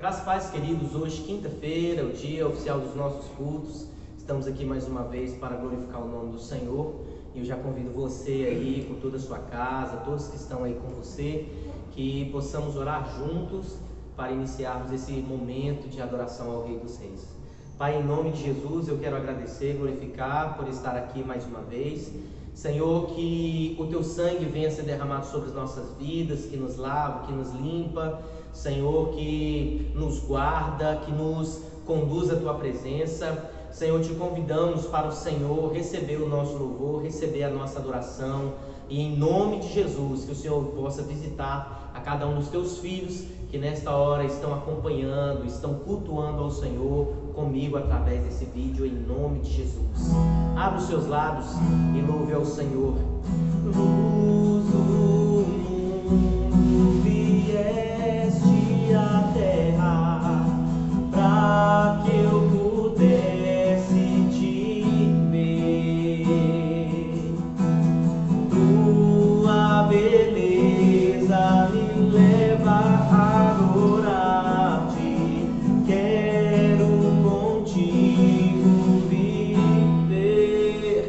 Graças e paz, queridos, hoje quinta-feira, o dia oficial dos nossos cultos. Estamos aqui mais uma vez para glorificar o nome do Senhor. E eu já convido você aí, com toda a sua casa, todos que estão aí com você, que possamos orar juntos para iniciarmos esse momento de adoração ao Rei dos Reis. Pai, em nome de Jesus, eu quero agradecer, glorificar por estar aqui mais uma vez. Senhor, que o Teu sangue venha ser derramado sobre as nossas vidas, que nos lava, que nos limpa. Senhor, que nos guarda, que nos conduz à Tua presença. Senhor, te convidamos para o Senhor receber o nosso louvor, receber a nossa adoração. E em nome de Jesus, que o Senhor possa visitar a cada um dos Teus filhos que nesta hora estão acompanhando, estão cultuando ao Senhor comigo através desse vídeo, em nome de Jesus. Abra os seus lábios e louve ao Senhor. Luz do mundo, vieste à terra para que eu pudesse te ver. Tua beleza me leva a adorar-te. Quero contigo viver.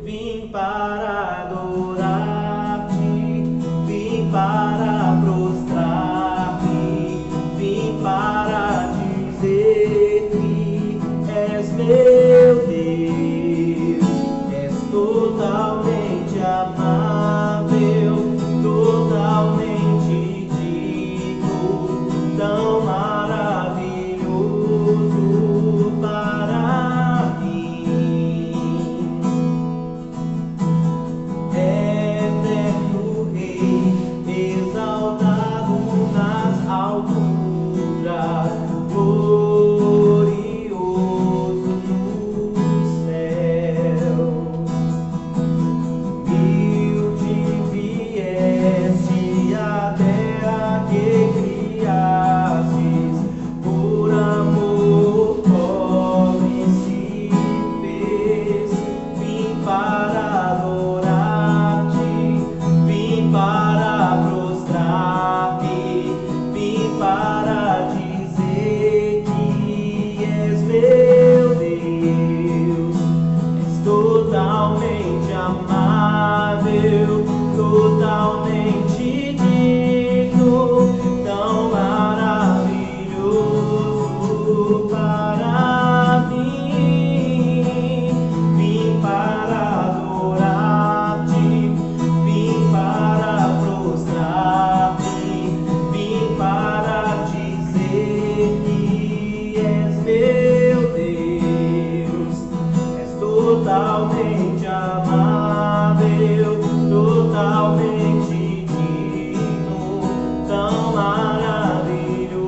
Vim para adorar-te, vim para prostrar-me, vim para dizer que és meu Deus, és totalmente amável, totalmente digno, tão maravilhoso para mim. Eterno Rei, exaltado nas alturas, glorioso nos céus. Humilde vieste à terra que criastes, por amor pobre se fez. Vim para adorar-te, vim para prostrar-me, vim para dizer que és meu Deus, és totalmente amável, totalmente digno, tão maravilhoso para mim. Vim para adorar-te, vim para prostrar-me, vim para dizer que és meu Deus, és totalmente amável, totalmente digno, tão maravilhoso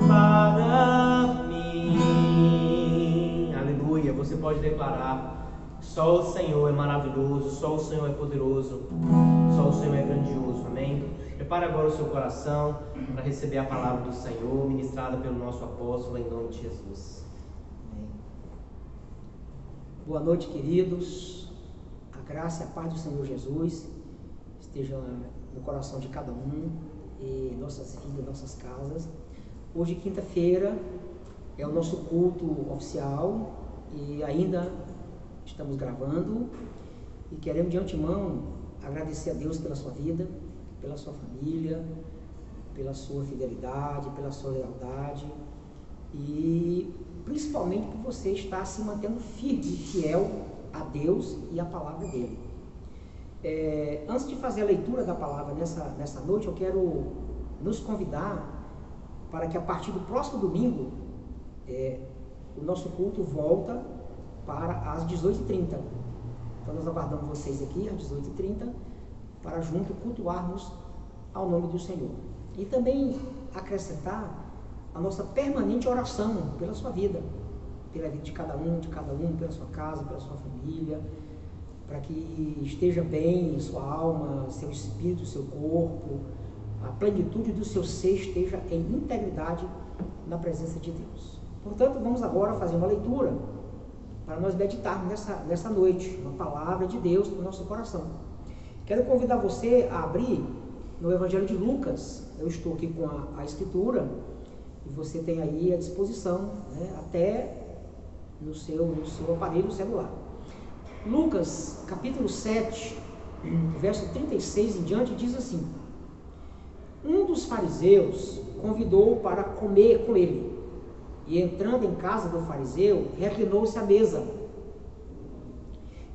para mim. Aleluia. Você pode declarar: só o Senhor é maravilhoso, só o Senhor é poderoso, só o Senhor é grandioso. Amém? Prepare agora o seu coração para receber a palavra do Senhor, ministrada pelo nosso apóstolo, em nome de Jesus. Amém. Boa noite, queridos. A graça e a paz do Senhor Jesus esteja no coração de cada um, e nossas vidas, nossas casas. Hoje, quinta-feira, é o nosso culto oficial e ainda estamos gravando, e queremos de antemão agradecer a Deus pela sua vida, pela sua família, pela sua fidelidade, pela sua lealdade e principalmente por você estar se mantendo firme e fiel a Deus e à palavra dele. Antes de fazer a leitura da palavra nessa noite, eu quero nos convidar para que a partir do próximo domingo o nosso culto volta para as 18h30. Então nós aguardamos vocês aqui às 18h30 para junto cultuarmos ao nome do Senhor. E também acrescentar a nossa permanente oração pela sua vida, pela vida de cada um, pela sua casa, pela sua família, para que esteja bem sua alma, seu espírito, seu corpo, a plenitude do seu ser esteja em integridade na presença de Deus. Portanto, vamos agora fazer uma leitura para nós meditarmos nessa noite, uma palavra de Deus para o nosso coração. Quero convidar você a abrir no Evangelho de Lucas. Eu estou aqui com a escritura, E você tem aí à disposição, né, até no seu aparelho celular. Lucas, capítulo 7, verso 36 em diante, diz assim: um dos fariseus convidou-o para comer com ele, e entrando em casa do fariseu, reclinou-se à mesa.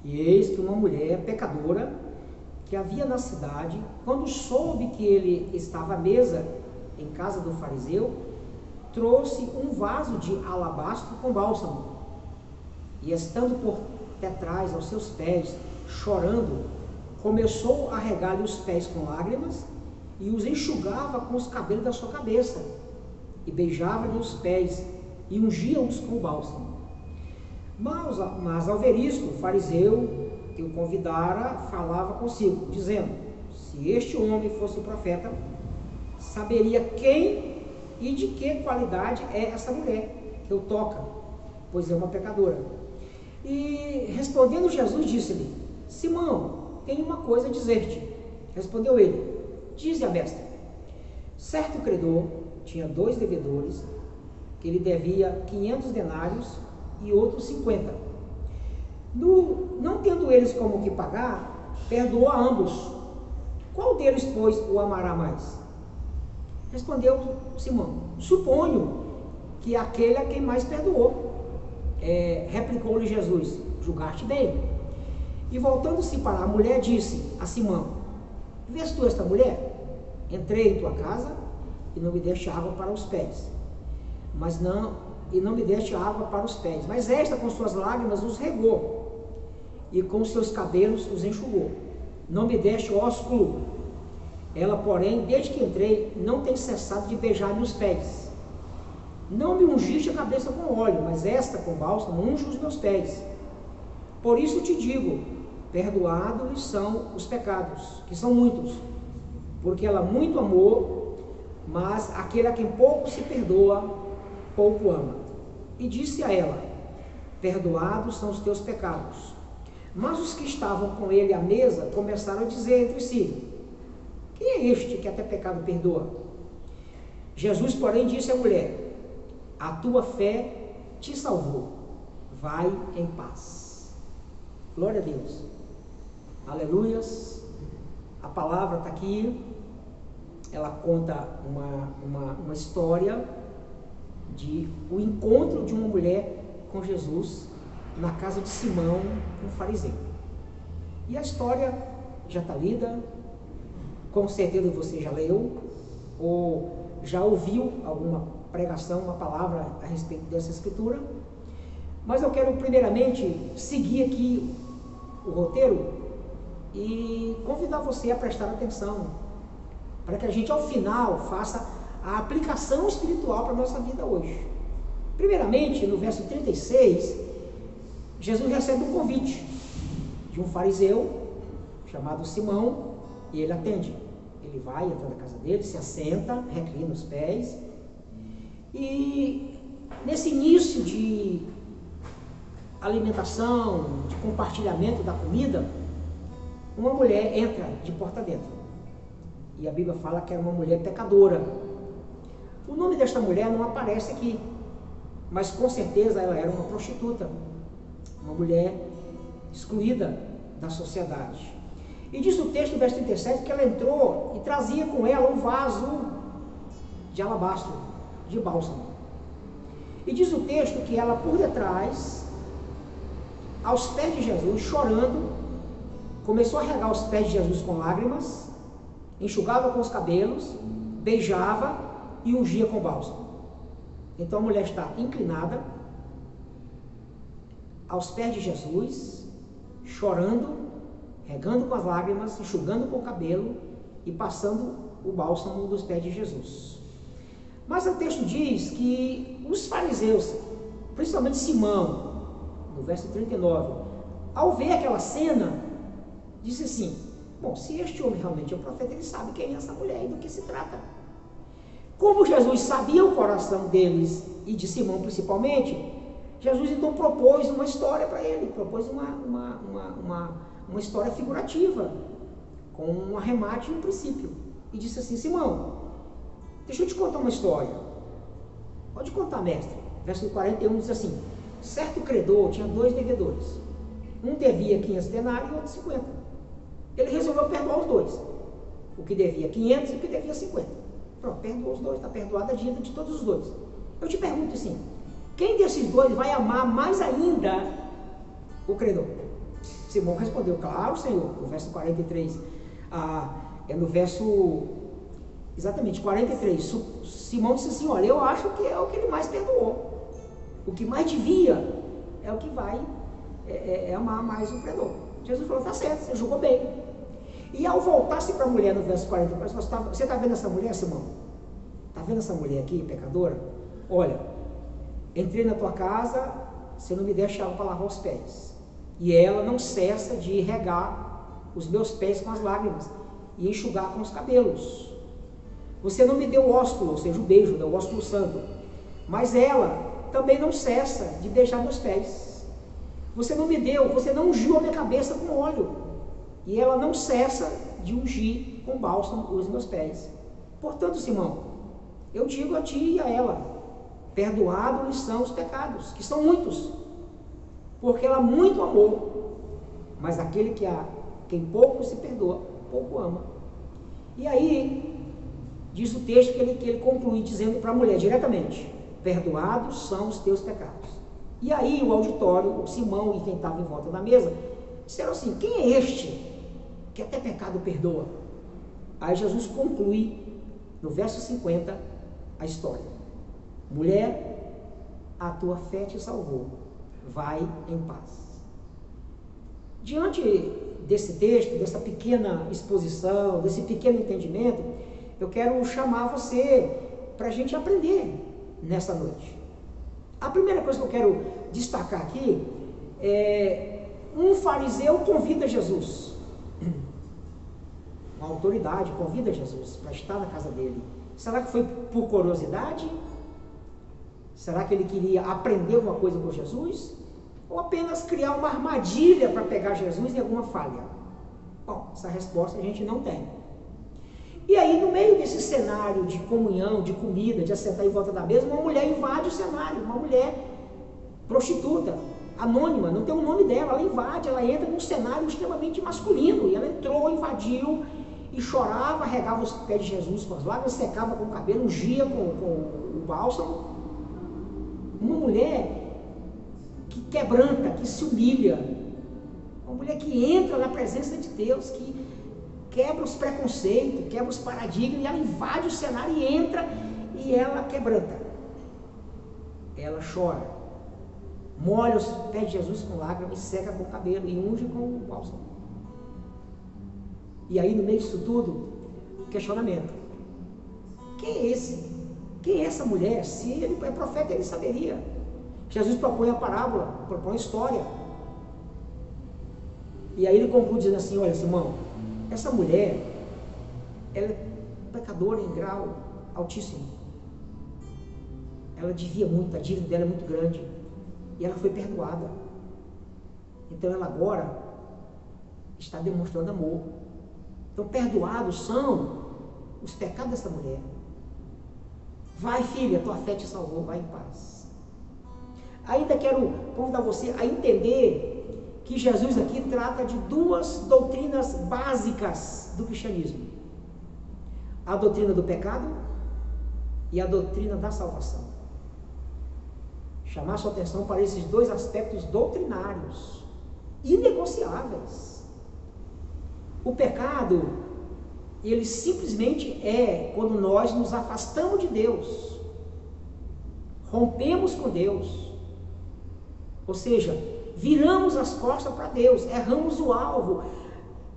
E eis que uma mulher pecadora, que havia na cidade, quando soube que ele estava à mesa em casa do fariseu, trouxe um vaso de alabastro com bálsamo, e estando por detrás aos seus pés, chorando, começou a regar-lhe os pés com lágrimas, e os enxugava com os cabelos da sua cabeça, e beijava-lhe os pés, e ungia-os com o bálsamo. Mas ao ver isto, o fariseu que o convidara falava consigo, dizendo: se este homem fosse profeta, saberia quem e de que qualidade é essa mulher que o toca, pois é uma pecadora. E respondendo Jesus, disse-lhe: Simão, tenho uma coisa a dizer-te. Respondeu ele: dize-a, mestre. Certo credor tinha 2 devedores, que ele devia 500 denários e outros 50. Não tendo eles como que pagar, perdoou a ambos. Qual deles, pois, o amará mais? Respondeu Simão: suponho que aquele a quem mais perdoou. Replicou-lhe Jesus: julgaste bem. E voltando-se para a mulher, disse a Simão: vês tu esta mulher? Entrei em tua casa e não me deste água para os pés, mas esta com suas lágrimas os regou, e com seus cabelos os enxugou. Não me deste ósculo. Ela, porém, desde que entrei, não tem cessado de beijar-me os pés. Não me ungiste a cabeça com óleo, mas esta com bálsamo unge os meus pés. Por isso te digo, perdoados são os pecados, que são muitos, porque ela muito amou, mas aquele a quem pouco se perdoa, pouco ama. E disse a ela: perdoados são os teus pecados. Mas os que estavam com ele à mesa começaram a dizer entre si: quem é este que até pecado perdoa? Jesus, porém, disse à mulher: a tua fé te salvou, vai em paz. Glória a Deus. Aleluias. A palavra está aqui, ela conta uma história de o encontro de uma mulher com Jesus na casa de Simão, um fariseu. E a história já está lida, com certeza você já leu, ou já ouviu alguma pregação, uma palavra a respeito dessa escritura, mas eu quero primeiramente seguir aqui o roteiro e convidar você a prestar atenção, para que a gente ao final faça a aplicação espiritual para a nossa vida hoje. Primeiramente, no verso 36, Jesus recebe um convite de um fariseu chamado Simão, e ele atende. Ele vai, entra na casa dele, se assenta, reclina os pés, e nesse início de alimentação, de compartilhamento da comida, uma mulher entra de porta dentro, e a Bíblia fala que é uma mulher pecadora. O nome desta mulher não aparece aqui, mas com certeza ela era uma prostituta, uma mulher excluída da sociedade. E diz o texto, no verso 37, que ela entrou e trazia com ela um vaso de alabastro, de bálsamo. E diz o texto que ela, por detrás, aos pés de Jesus, chorando, começou a regar os pés de Jesus com lágrimas, enxugava com os cabelos, beijava e ungia com bálsamo. Então a mulher está inclinada aos pés de Jesus, chorando, regando com as lágrimas, enxugando com o cabelo e passando o bálsamo dos pés de Jesus. Mas o texto diz que os fariseus, principalmente Simão, no verso 39, ao ver aquela cena, disse assim: bom, se este homem realmente é o profeta, ele sabe quem é essa mulher e do que se trata. Como Jesus sabia o coração deles e de Simão principalmente, Jesus então propôs uma história para ele, propôs uma história figurativa, com um arremate e um princípio. E disse assim: Simão, deixa eu te contar uma história. Pode contar, mestre. Verso 41 diz assim: certo credor tinha 2 devedores. Um devia 500 denários e outro 50. Ele resolveu perdoar os 2. O que devia 500 e o que devia 50. Pronto, perdoou os 2, está perdoada a dívida de todos os 2. Eu te pergunto assim, quem desses 2 vai amar mais ainda o credor? Simão respondeu: claro, Senhor. No verso 43, é no verso, exatamente, 43. Simão disse assim: olha, eu acho que é o que ele mais perdoou. O que mais devia é o que vai amar mais o credor. Jesus falou: tá certo, você julgou bem. E ao voltar-se para a mulher no verso 44, você está vendo essa mulher, Simão? Está vendo essa mulher aqui, pecadora? Olha, entrei na tua casa, você não me deixa água para lavar os pés. E ela não cessa de regar os meus pés com as lágrimas e enxugar com os cabelos. Você não me deu o ósculo, ou seja, o beijo, o ósculo santo. Mas ela também não cessa de beijar meus pés. Você não ungiu a minha cabeça com óleo. E ela não cessa de ungir com bálsamo os meus pés. Portanto, Simão, eu digo a ti e a ela: perdoados lhes são os pecados, que são muitos, porque ela muito amou. Mas aquele quem pouco se perdoa, pouco ama. E aí, diz o texto que ele conclui dizendo para a mulher diretamente: perdoados são os teus pecados. E aí o auditório, o Simão e quem estava em volta da mesa, disseram assim: quem é este que até pecado perdoa? Aí Jesus conclui no verso 50 a história: mulher, a tua fé te salvou, vai em paz. Diante desse texto, dessa pequena exposição, desse pequeno entendimento, eu quero chamar você para a gente aprender nessa noite. A primeira coisa que eu quero destacar aqui é: um fariseu convida Jesus, uma autoridade convida Jesus para estar na casa dele. Será que foi por curiosidade? Será que ele queria aprender alguma coisa com Jesus? Ou apenas criar uma armadilha para pegar Jesus em alguma falha? Bom, essa resposta a gente não tem. E aí, no meio desse cenário de comunhão, de comida, de assentar em volta da mesa, uma mulher invade o cenário, uma mulher prostituta, anônima, não tem o nome dela, ela invade, ela entra num cenário extremamente masculino, e ela entrou, invadiu, e chorava, regava os pés de Jesus com as lágrimas, secava com o cabelo, ungia com o bálsamo. Uma mulher que quebranta, que se humilha, uma mulher que entra na presença de Deus, que quebra os preconceitos, quebra os paradigmas, e ela invade o cenário e entra, e ela quebranta, ela chora, molha os pés de Jesus com lágrimas, e seca com o cabelo, e unge com o bálsamo. E aí, no meio disso tudo, questionamento: quem é esse? Quem é essa mulher? Se ele é profeta, ele saberia. Jesus propõe a parábola, propõe a história. E aí ele conclui dizendo assim: olha, Simão, essa mulher, ela é pecadora em grau altíssimo. Ela devia muito, a dívida dela é muito grande. E ela foi perdoada. Então ela agora está demonstrando amor. Então, perdoados são os pecados dessa mulher. Vai, filha, tua fé te salvou, vai em paz. Ainda quero convidar você a entender que Jesus aqui trata de 2 doutrinas básicas do cristianismo: a doutrina do pecado e a doutrina da salvação. Chamar sua atenção para esses 2 aspectos doutrinários, inegociáveis. O pecado, ele simplesmente é quando nós nos afastamos de Deus, rompemos com Deus, ou seja, viramos as costas para Deus, erramos o alvo,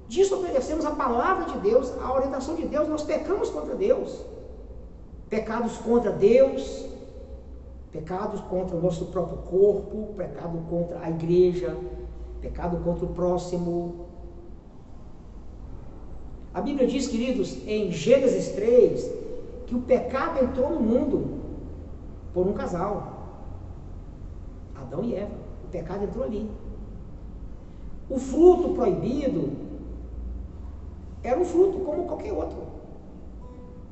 desobedecemos a palavra de Deus, a orientação de Deus, nós pecamos contra Deus, pecados contra Deus, pecados contra o nosso próprio corpo, pecado contra a igreja, pecado contra o próximo. A Bíblia diz, queridos, em Gênesis 3, que o pecado entrou no mundo por um casal, Adão e Eva. O pecado entrou ali. O fruto proibido era um fruto como qualquer outro,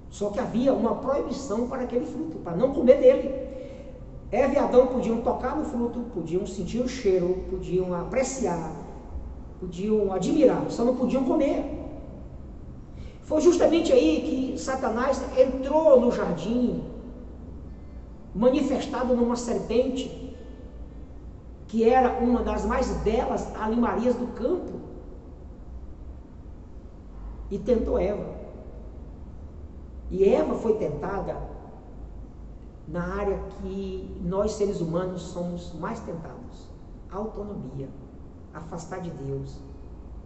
só que havia uma proibição para aquele fruto, para não comer dele. Eva e Adão podiam tocar no fruto, podiam sentir o cheiro, podiam apreciar, podiam admirar, só não podiam comer. Foi justamente aí que Satanás entrou no jardim, manifestado numa serpente, que era uma das mais belas alimarias do campo, e tentou Eva. E Eva foi tentada na área que nós seres humanos somos mais tentados: a autonomia, afastar de Deus,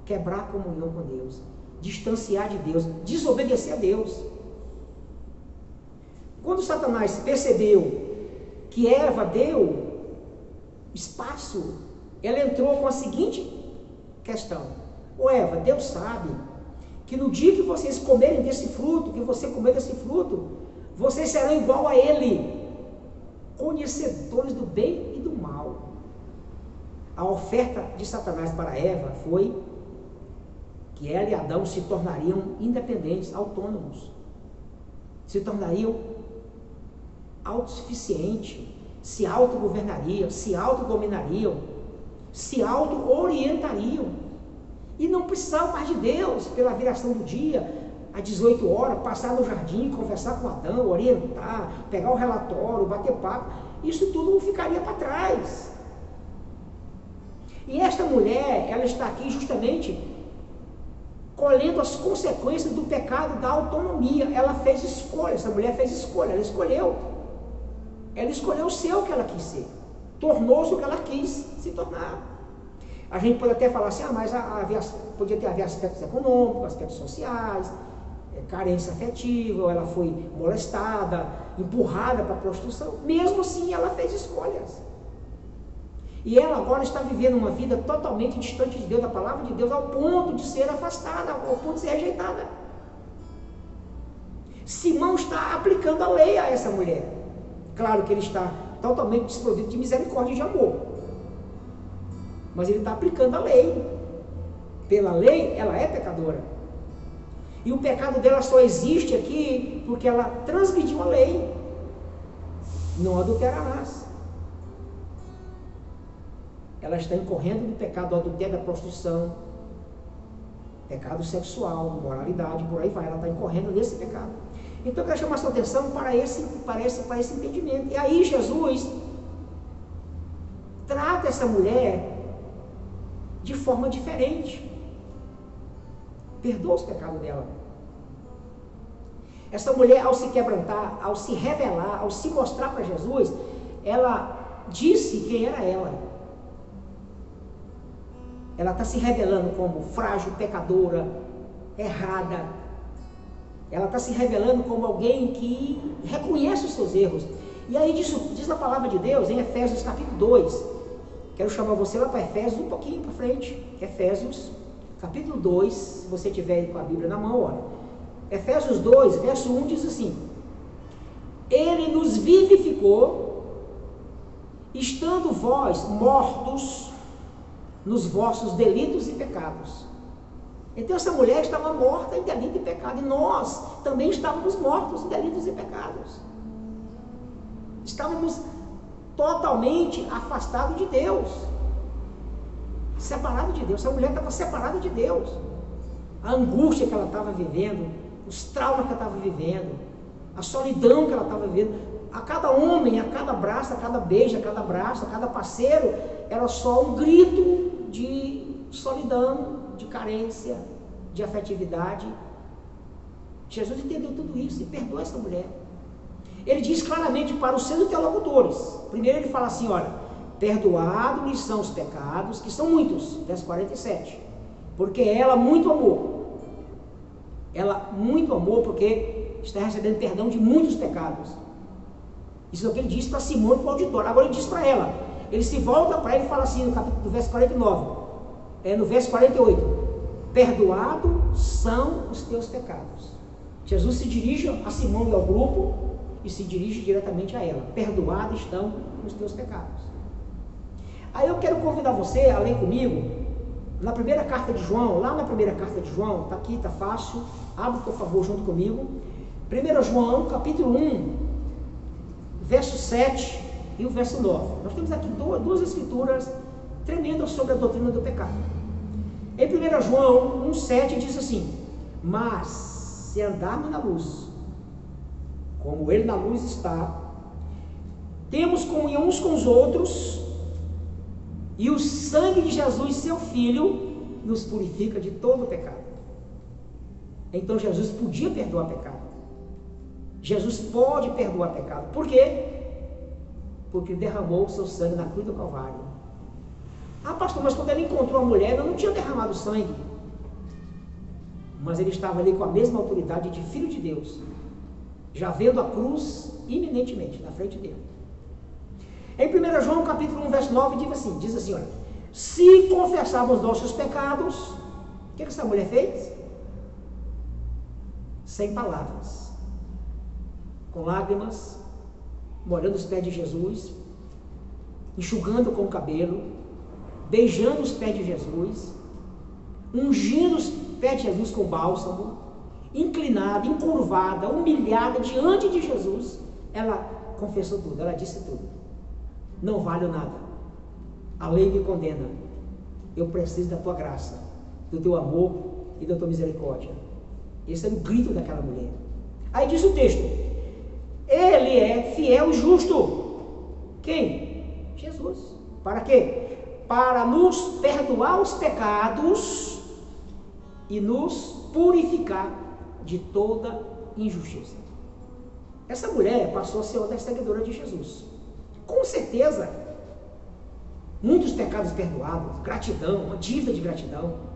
quebrar a comunhão com Deus, distanciar de Deus, desobedecer a Deus. Quando Satanás percebeu que Eva deu espaço, ela entrou com a seguinte questão: ô Eva, Deus sabe que no dia que vocês comerem desse fruto, que você comer desse fruto, vocês serão igual a ele, conhecedores do bem e do mal. A oferta de Satanás para Eva foi que ela e Adão se tornariam independentes, autônomos, se tornariam autossuficientes, se autogovernariam, se autodominariam, se auto-orientariam, e não precisavam mais de Deus pela viração do dia, às 18 horas, passar no jardim, conversar com Adão, orientar, pegar o relatório, bater papo. Isso tudo ficaria para trás. E esta mulher, ela está aqui justamente colhendo as consequências do pecado da autonomia. Ela fez escolha, essa mulher fez escolha, ela escolheu. Ela escolheu ser o que ela quis ser, tornou-se o que ela quis se tornar. A gente pode até falar assim, mas podia haver aspectos econômicos, aspectos sociais, carência afetiva, ela foi molestada, empurrada para a prostituição. Mesmo assim, ela fez escolhas. E ela agora está vivendo uma vida totalmente distante de Deus, da palavra de Deus, ao ponto de ser afastada, ao ponto de ser rejeitada. Simão está aplicando a lei a essa mulher. Claro que ele está totalmente desprovido de misericórdia e de amor, mas ele está aplicando a lei. Pela lei, ela é pecadora. E o pecado dela só existe aqui porque ela transgrediu a lei. Não adulterarás. Ela está incorrendo no pecado do adultério, da prostituição, pecado sexual, imoralidade, por aí vai. Ela está incorrendo nesse pecado. Então eu quero chamar a sua atenção para esse entendimento. E aí Jesus trata essa mulher de forma diferente. Perdoa os pecados dela. Essa mulher, ao se quebrantar, ao se revelar, ao se mostrar para Jesus, ela disse quem era ela. Ela está se revelando como frágil, pecadora, errada. Ela está se revelando como alguém que reconhece os seus erros. E aí diz a palavra de Deus em Efésios capítulo 2. Quero chamar você lá para Efésios um pouquinho para frente. Efésios capítulo 2, se você tiver com a Bíblia na mão, olha. Efésios 2, verso 1 diz assim: Ele nos vivificou, estando vós mortos nos vossos delitos e pecados. Então essa mulher estava morta em delito e pecado, e nós também estávamos mortos em delitos e pecados. Estávamos totalmente afastados de Deus, separado de Deus. Essa mulher estava separada de Deus. A angústia que ela estava vivendo, os traumas que ela estava vivendo, a solidão que ela estava vivendo, a cada homem, a cada abraço, a cada beijo, a cada abraço, a cada parceiro, era só um grito de solidão, de carência, de afetividade. Jesus entendeu tudo isso e perdoa essa mulher. Ele diz claramente para os seus interlocutores. Primeiro ele fala assim, olha, perdoado-lhes são os pecados, que são muitos, verso 47, porque ela muito amou. Ela muito amou porque está recebendo perdão de muitos pecados. Isso é o que ele diz para Simão e para o auditório. Agora ele diz para ela, ele se volta para ele e fala assim no capítulo, verso 49, no verso 48, perdoado são os teus pecados. Jesus se dirige a Simão e ao grupo e se dirige diretamente a ela. Perdoados estão os teus pecados. Aí eu quero convidar você a ler comigo na primeira carta de João, lá na primeira carta de João, está aqui, está fácil, abre por favor junto comigo. 1 João, capítulo 1, verso 7, e o verso 9. Nós temos aqui duas escrituras tremendas sobre a doutrina do pecado. Em 1 João 1,7 diz assim: mas se andarmos na luz, como Ele na luz está, temos comunhão uns com os outros, e o sangue de Jesus, seu Filho, nos purifica de todo o pecado. Então Jesus podia perdoar pecado. Jesus pode perdoar pecado. Por quê? Porque derramou o seu sangue na cruz do Calvário. Ah, pastor, mas quando ele encontrou a mulher, ele não tinha derramado sangue. Mas ele estava ali com a mesma autoridade de Filho de Deus, já vendo a cruz iminentemente na frente dele. Em 1 João capítulo 1, verso 9, diz assim, olha: se confessarmos nossos pecados, o que essa mulher fez? Sem palavras, com lágrimas, molhando os pés de Jesus, enxugando com o cabelo, beijando os pés de Jesus, ungindo os pés de Jesus com bálsamo, inclinada, encurvada, humilhada diante de Jesus. Ela confessou tudo, ela disse tudo: não valho nada, a lei me condena, eu preciso da tua graça, do teu amor e da tua misericórdia. Esse era o grito daquela mulher. Aí diz o texto: ele é fiel e justo. Quem? Jesus. Para quê? Para nos perdoar os pecados e nos purificar de toda injustiça. Essa mulher passou a ser outra seguidora de Jesus. Com certeza, muitos pecados perdoados, gratidão, uma dívida de gratidão.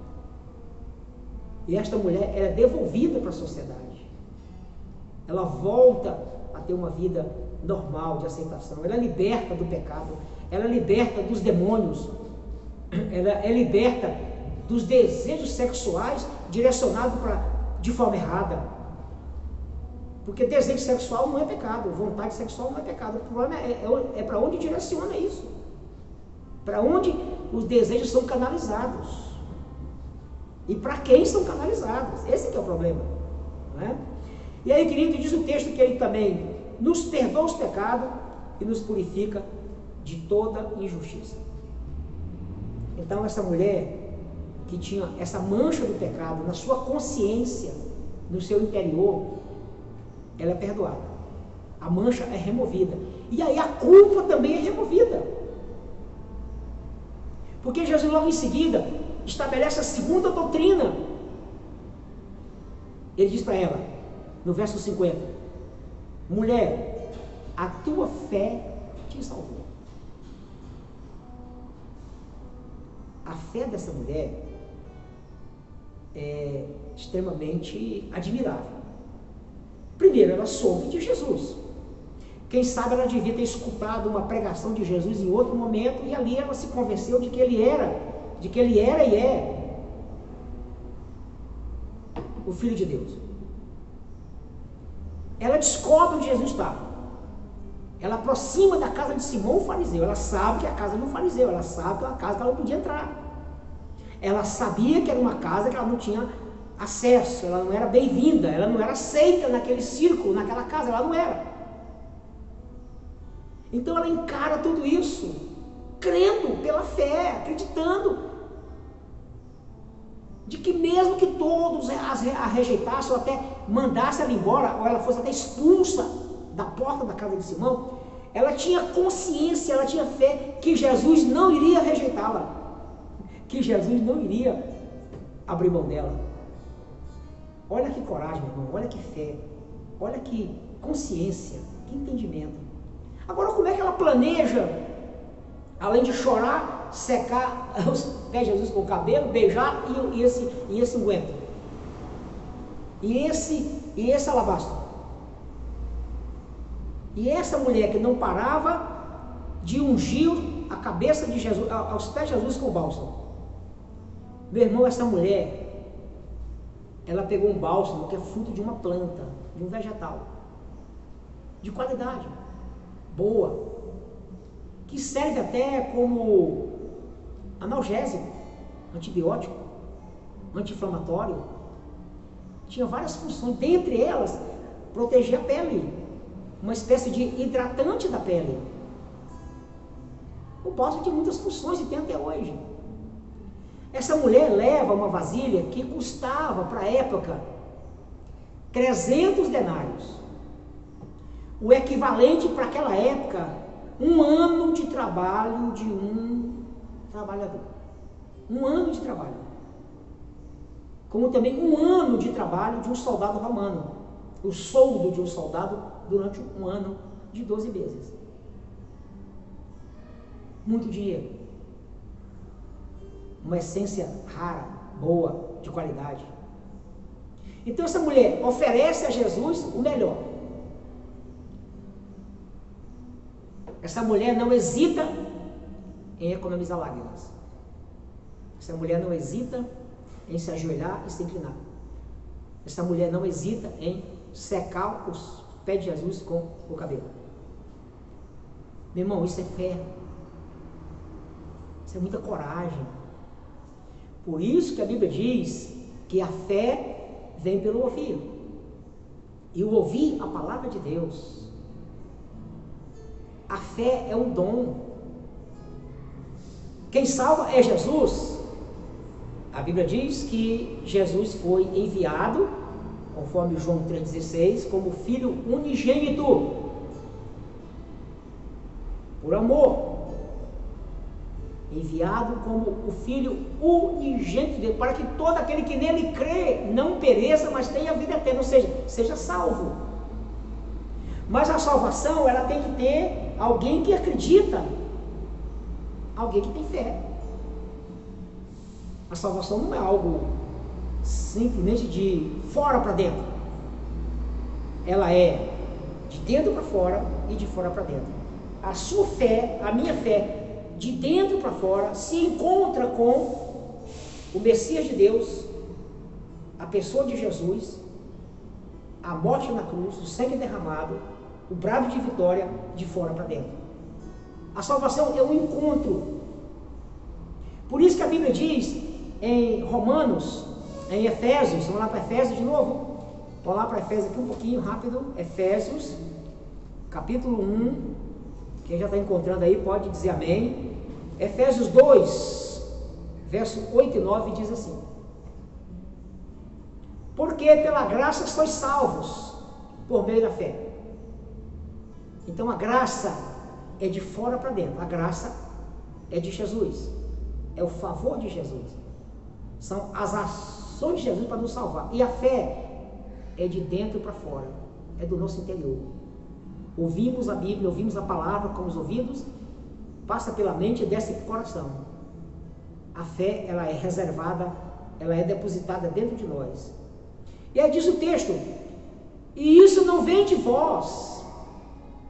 E esta mulher é devolvida para a sociedade. Ela volta a ter uma vida normal de aceitação. Ela é liberta do pecado. Ela é liberta dos demônios. Ela é liberta dos desejos sexuais direcionados de forma errada. Porque desejo sexual não é pecado. Vontade sexual não é pecado. O problema é para onde direciona isso. Para onde os desejos são canalizados. E para quem são canalizados. Esse que é o problema. Não é? E aí, querido, diz o texto que ele também nos perdoa os pecados e nos purifica de toda injustiça. Então, essa mulher que tinha essa mancha do pecado na sua consciência, no seu interior, ela é perdoada. A mancha é removida. E aí a culpa também é removida. Porque Jesus logo em seguida estabelece a segunda doutrina. Ele diz para ela, no verso 50, mulher, a tua fé te salvou. A fé dessa mulher é extremamente admirável. Primeiro, ela soube de Jesus. Quem sabe ela devia ter escutado uma pregação de Jesus em outro momento, e ali ela se convenceu de que ele era e é o Filho de Deus. Ela descobre onde Jesus estava. Ela aproxima da casa de Simão, o fariseu. Ela sabe que é a casa de um fariseu. Ela sabe que é uma casa que ela não podia entrar. Ela sabia que era uma casa que ela não tinha acesso. Ela não era bem-vinda. Ela não era aceita naquele círculo, naquela casa. Ela não era. Então ela encara tudo isso, crendo pela fé, acreditando de que mesmo que todos a rejeitassem ou até mandassem ela embora, ou ela fosse até expulsa da porta da casa de Simão, ela tinha consciência, ela tinha fé que Jesus não iria rejeitá-la, que Jesus não iria abrir mão dela. Olha que coragem, meu irmão, olha que fé, olha que consciência, que entendimento. Agora, como é que ela planeja, além de chorar, secar os pés de Jesus com o cabelo, beijar e esse unguento? E esse alabastro? E essa mulher que não parava de ungir a cabeça de Jesus, aos pés de Jesus com o bálsamo. Meu irmão, essa mulher, ela pegou um bálsamo que é fruto de uma planta, de um vegetal, de qualidade boa, que serve até como analgésico, antibiótico, anti-inflamatório. Tinha várias funções, dentre elas, proteger a pele, uma espécie de hidratante da pele. O bálsamo tinha muitas funções e tem até hoje. Essa mulher leva uma vasilha que custava, para a época, 300 denários. O equivalente para aquela época, 1 ano de trabalho de um trabalhador. 1 ano de trabalho. Como também 1 ano de trabalho de um soldado romano. O soldo de um soldado durante 1 ano de 12 meses. Muito dinheiro. Uma essência rara, boa, de qualidade. Então essa mulher oferece a Jesus o melhor. Essa mulher não hesita em economizar lágrimas. Essa mulher não hesita em se ajoelhar e se inclinar. Essa mulher não hesita em secar os pés de Jesus com o cabelo. Meu irmão, isso é fé. Isso é muita coragem. Por isso que a Bíblia diz que a fé vem pelo ouvir. E o ouvir a palavra de Deus. A fé é um dom. Quem salva é Jesus. A Bíblia diz que Jesus foi enviado, conforme João 3,16, como filho unigênito, por amor. Enviado como o filho unigênito de Deus, para que todo aquele que nele crê não pereça, mas tenha vida eterna, ou seja, seja salvo. Mas a salvação, ela tem que ter alguém que acredita, alguém que tem fé. A salvação não é algo simplesmente de fora para dentro. Ela é de dentro para fora e de fora para dentro. A sua fé, a minha fé, de dentro para fora, se encontra com o Messias de Deus, a pessoa de Jesus, a morte na cruz, o sangue derramado, o brado de vitória, de fora para dentro. A salvação é um encontro. Por isso que a Bíblia diz em Romanos, em Efésios, vamos lá para Efésios de novo, vamos lá para Efésios aqui um pouquinho rápido, Efésios, capítulo 1, quem já está encontrando aí pode dizer amém. Efésios 2, verso 8 e 9 diz assim: porque pela graça sois salvos, por meio da fé. Então a graça é de fora para dentro, a graça é de Jesus, é o favor de Jesus, são as ações de Jesus para nos salvar, e a fé é de dentro para fora, é do nosso interior. Ouvimos a Bíblia, ouvimos a palavra com os ouvidos, passa pela mente e desce para o coração. A fé, ela é reservada, ela é depositada dentro de nós. E aí diz o texto: e isso não vem de vós,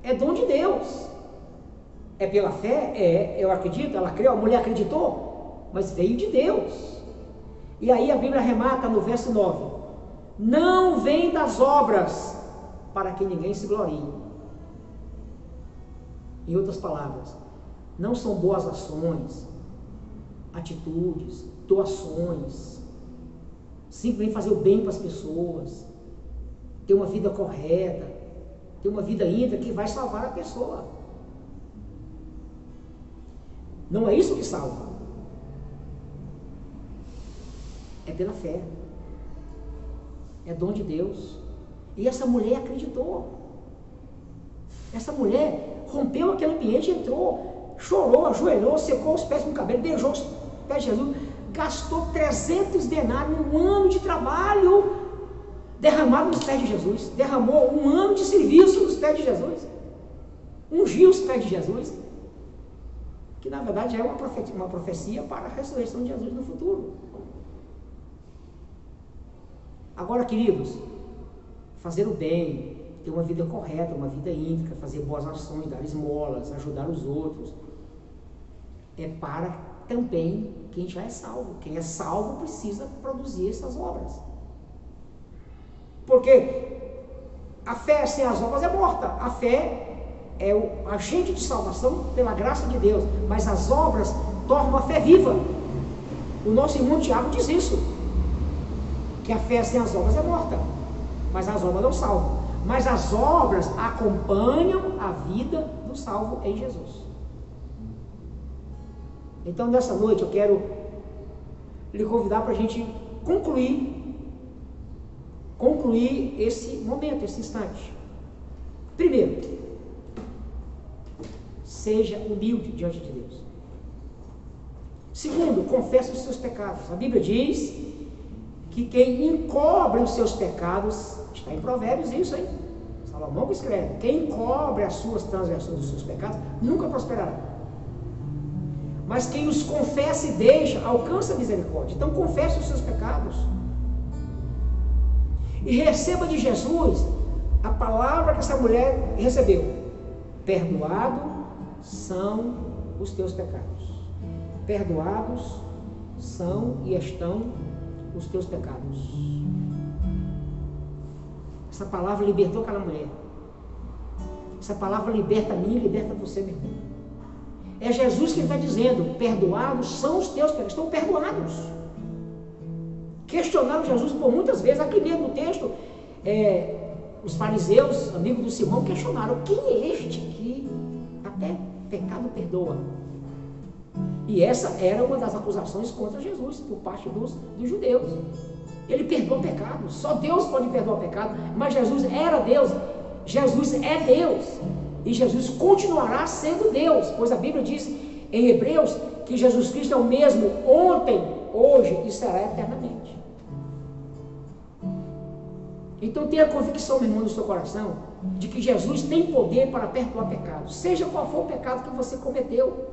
é dom de Deus. É pela fé? É, eu acredito, ela creu, a mulher acreditou, mas veio de Deus. E aí a Bíblia remata no verso 9: não vem das obras, para que ninguém se glorie. Em outras palavras, não são boas ações, atitudes, doações, simplesmente fazer o bem para as pessoas, ter uma vida correta, ter uma vida íntegra que vai salvar a pessoa. Não é isso que salva. É pela fé. É dom de Deus. E essa mulher acreditou. Essa mulher rompeu aquele ambiente, entrou, chorou, ajoelhou, secou os pés com o cabelo, beijou os pés de Jesus, gastou 300 denários, 1 ano de trabalho derramado nos pés de Jesus, derramou 1 ano de serviço nos pés de Jesus, ungiu os pés de Jesus, que na verdade é uma profecia para a ressurreição de Jesus no futuro. Agora, queridos, fazer o bem, ter uma vida correta, uma vida íntegra, fazer boas ações, dar esmolas, ajudar os outros, é para também quem já é salvo. Quem é salvo precisa produzir essas obras. Porque a fé sem as obras é morta. A fé é o agente de salvação pela graça de Deus, mas as obras tornam a fé viva. O nosso irmão Tiago diz isso, que a fé sem as obras é morta, mas as obras não salvam. Mas as obras acompanham a vida do salvo em Jesus. Então, nessa noite, eu quero lhe convidar para a gente concluir esse momento, esse instante. Primeiro, seja humilde diante de Deus. Segundo, confesse os seus pecados. A Bíblia diz que quem encobre os seus pecados, está em Provérbios isso, hein? Salomão que escreve, quem encobre as suas transgressões, os seus pecados, nunca prosperará. Mas quem os confessa e deixa, alcança a misericórdia. Então confesse os seus pecados. E receba de Jesus a palavra que essa mulher recebeu. Perdoado são os teus pecados. Perdoados são e estão os teus pecados. Essa palavra libertou aquela mulher. Essa palavra liberta a mim e liberta você, meu irmão. É Jesus que está dizendo, perdoados são os teus pecados. Estão perdoados. Questionaram Jesus por muitas vezes. Aqui mesmo no texto, os fariseus, amigos do Simão, questionaram, quem é este que até pecado perdoa? E essa era uma das acusações contra Jesus, por parte dos judeus. Ele perdoa pecados, só Deus pode perdoar pecado, mas Jesus era Deus, Jesus é Deus, e Jesus continuará sendo Deus, pois a Bíblia diz em Hebreus que Jesus Cristo é o mesmo ontem, hoje e será eternamente. Então tenha convicção, meu irmão, no seu coração, de que Jesus tem poder para perdoar pecados, seja qual for o pecado que você cometeu,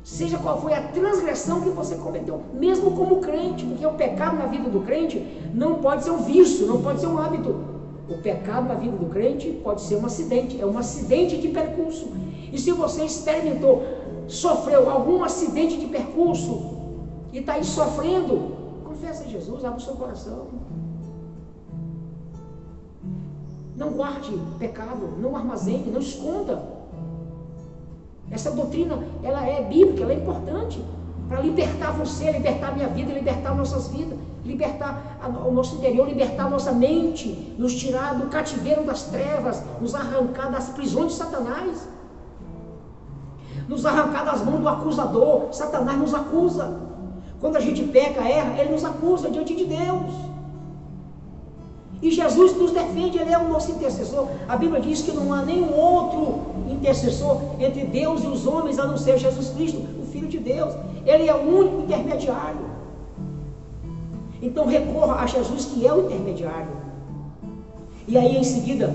seja qual foi a transgressão que você cometeu, mesmo como crente, porque o pecado na vida do crente não pode ser um vício, não pode ser um hábito. O pecado na vida do crente pode ser um acidente, é um acidente de percurso. E se você experimentou, sofreu algum acidente de percurso e está aí sofrendo, confessa a Jesus, abre o seu coração. Não guarde pecado, não armazene, não esconda. Essa doutrina, ela é bíblica, ela é importante para libertar você, libertar a minha vida, libertar nossas vidas, libertar o nosso interior, libertar a nossa mente, nos tirar do cativeiro das trevas, nos arrancar das prisões de Satanás, nos arrancar das mãos do acusador. Satanás nos acusa. Quando a gente peca, erra, ele nos acusa diante de Deus. E Jesus nos defende, Ele é o nosso intercessor. A Bíblia diz que não há nenhum outro intercessor entre Deus e os homens, a não ser Jesus Cristo, o Filho de Deus. Ele é o único intermediário. Então recorra a Jesus, que é o intermediário. E aí em seguida,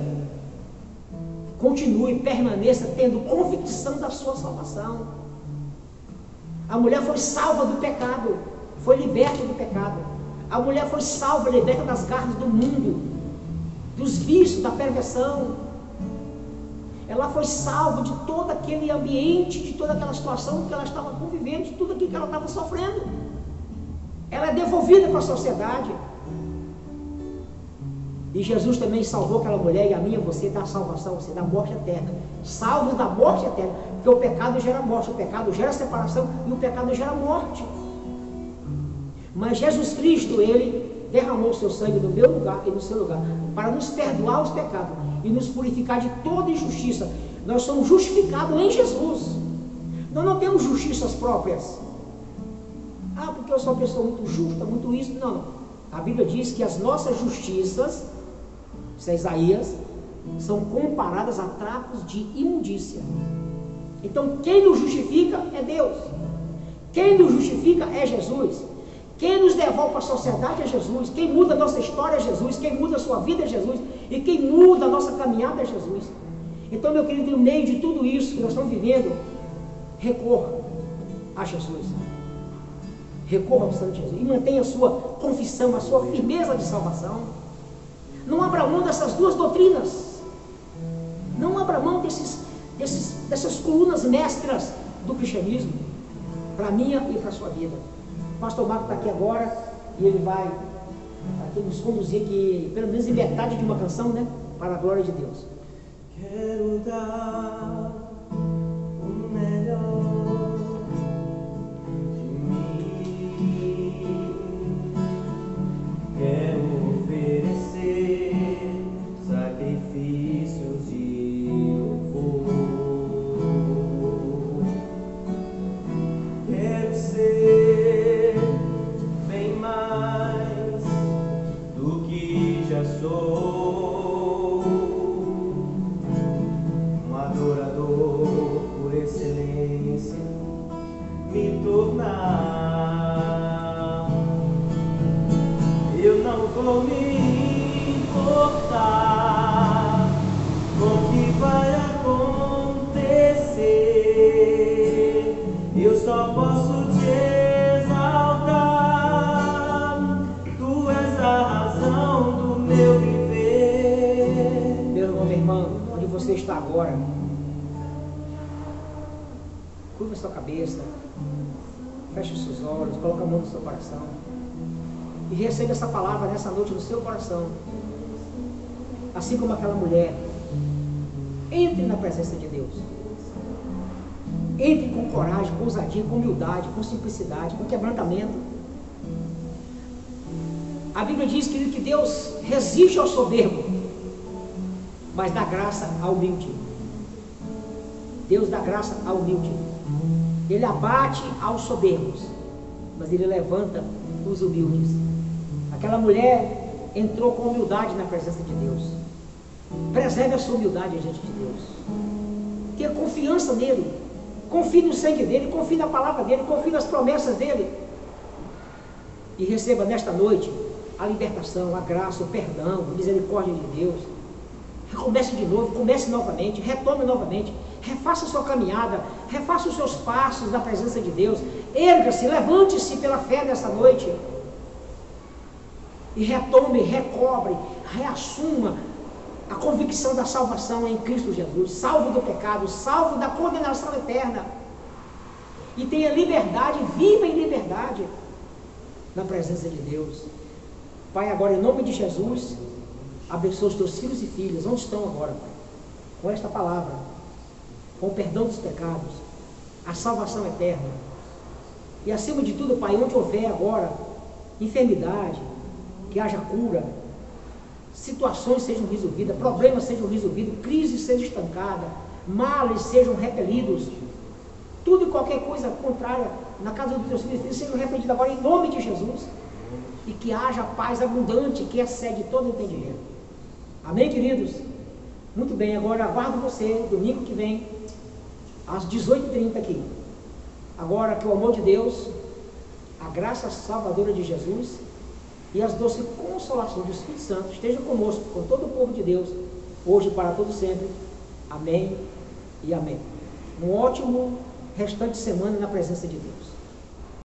continue, permaneça tendo convicção da sua salvação. A mulher foi salva do pecado, foi liberta do pecado. A mulher foi salva, liberta das garras do mundo, dos vícios, da perversão. Ela foi salva de todo aquele ambiente, de toda aquela situação que ela estava convivendo, de tudo aquilo que ela estava sofrendo. Ela é devolvida para a sociedade. E Jesus também salvou aquela mulher e a mim e a você da salvação, você da morte eterna. Salvos da morte eterna, porque o pecado gera morte, o pecado gera separação e o pecado gera morte. Mas Jesus Cristo, Ele derramou o seu sangue no meu lugar e no seu lugar, para nos perdoar os pecados e nos purificar de toda injustiça. Nós somos justificados em Jesus. Nós não temos justiças próprias. Ah, porque eu sou uma pessoa muito justa, muito isso. Não, não. A Bíblia diz que as nossas justiças, isso é Isaías, são comparadas a trapos de imundícia. Então quem nos justifica é Deus. Quem nos justifica é Jesus. Quem nos devolve para a sociedade é Jesus. Quem muda a nossa história é Jesus. Quem muda a sua vida é Jesus. E quem muda a nossa caminhada é Jesus. Então, meu querido, no meio de tudo isso que nós estamos vivendo, recorra a Jesus. Recorra ao sangue de Jesus. E mantenha a sua confissão, a sua firmeza de salvação. Não abra mão dessas duas doutrinas. Não abra mão dessas colunas mestras do cristianismo, para a minha e para a sua vida. O pastor Marco está aqui agora e ele vai aqui nos conduzir aqui, pelo menos em metade de uma canção, né? Para a glória de Deus. Quero dar o melhor de mim. Quero oferecer sacrifícios de louvor. me tornar. Eu não vou me importar com o que vai acontecer. Eu só posso te exaltar. Tu és a razão do meu viver. Meu irmão, minha irmã, onde você está agora, curva sua cabeça, feche os seus olhos, coloque a mão no seu coração e receba essa palavra nessa noite no seu coração. Assim como aquela mulher, entre na presença de Deus. Entre com coragem, com ousadia, com humildade, com simplicidade, com quebrantamento. A Bíblia diz, querido, que Deus resiste ao soberbo, mas dá graça ao humilde. Deus dá graça ao humilde. Ele abate aos soberbos, mas Ele levanta os humildes. Aquela mulher entrou com humildade na presença de Deus. Preserve a sua humildade diante de Deus. Tenha confiança nele. Confie no sangue dele, confie na palavra dele, confie nas promessas dele. E receba nesta noite a libertação, a graça, o perdão, a misericórdia de Deus. Recomece de novo, comece novamente, retome novamente, refaça a sua caminhada, refaça os seus passos na presença de Deus. Erga-se, levante-se pela fé nessa noite. E retome, recobre, reassuma a convicção da salvação em Cristo Jesus, salvo do pecado, salvo da condenação eterna. E tenha liberdade, viva em liberdade na presença de Deus. Pai, agora em nome de Jesus, abençoa os teus filhos e filhas, onde estão agora, Pai, com esta palavra, com o perdão dos pecados, a salvação eterna. E acima de tudo, Pai, onde houver agora enfermidade, que haja cura, situações sejam resolvidas, problemas sejam resolvidos, crise seja estancada, males sejam repelidos, tudo e qualquer coisa contrária na casa dos teus filhos sejam repreendidos agora em nome de Jesus, e que haja paz abundante que excede todo entendimento. Amém, queridos? Muito bem, agora aguardo você domingo que vem às 18h30 aqui. Agora que o amor de Deus, a graça salvadora de Jesus e as doces consolações do Espírito Santo estejam conosco, com todo o povo de Deus, hoje e para todo sempre. Amém e amém. Um ótimo restante de semana na presença de Deus.